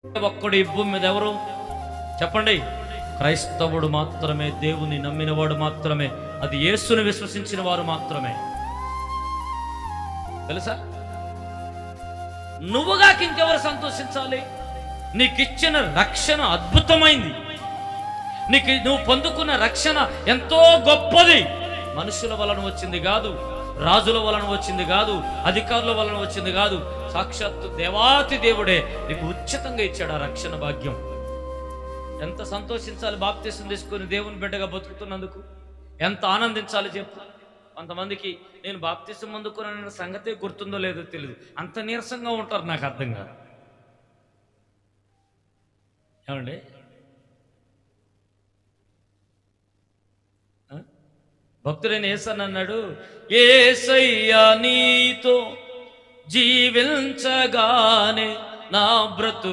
ఒక్కడు ఈ భూమి మీద ఎవరు చెప్పండి? క్రైస్తవుడు మాత్రమే, దేవుని నమ్మినవాడు మాత్రమే, అది యేసుని విశ్వసించిన వారు మాత్రమే. తెలుసా? నువ్వుగాక ఇంకెవరు సంతోషించాలి? నీకిచ్చిన రక్షణ అద్భుతమైంది. నువ్వు పొందుకున్న రక్షణ ఎంతో గొప్పది. మనుషుల వలన వచ్చింది కాదు, రాజుల వలన వచ్చింది కాదు, అధికారుల వలన వచ్చింది కాదు. సాక్షాత్తు దేవాతి దేవుడే నీకు ఉచితంగా ఇచ్చాడు ఆ రక్షణ భాగ్యం. ఎంత సంతోషించాలి బాప్తిసం తీసుకొని దేవుని బిడ్డగా బతుకుతున్నందుకు, ఎంత ఆనందించాలి చెప్పు. కొంతమందికి నేను బాప్తిసం అందుకున్న సంగతే గుర్తుందో లేదో తెలియదు, అంత నీరసంగా ఉంటారు. నాకు అర్థం కాదు. ఏమండి? భక్తుడైన యేసయ్య అన్నాడు, యేసయ్యా నీతో జీవించగానే నా బ్రతు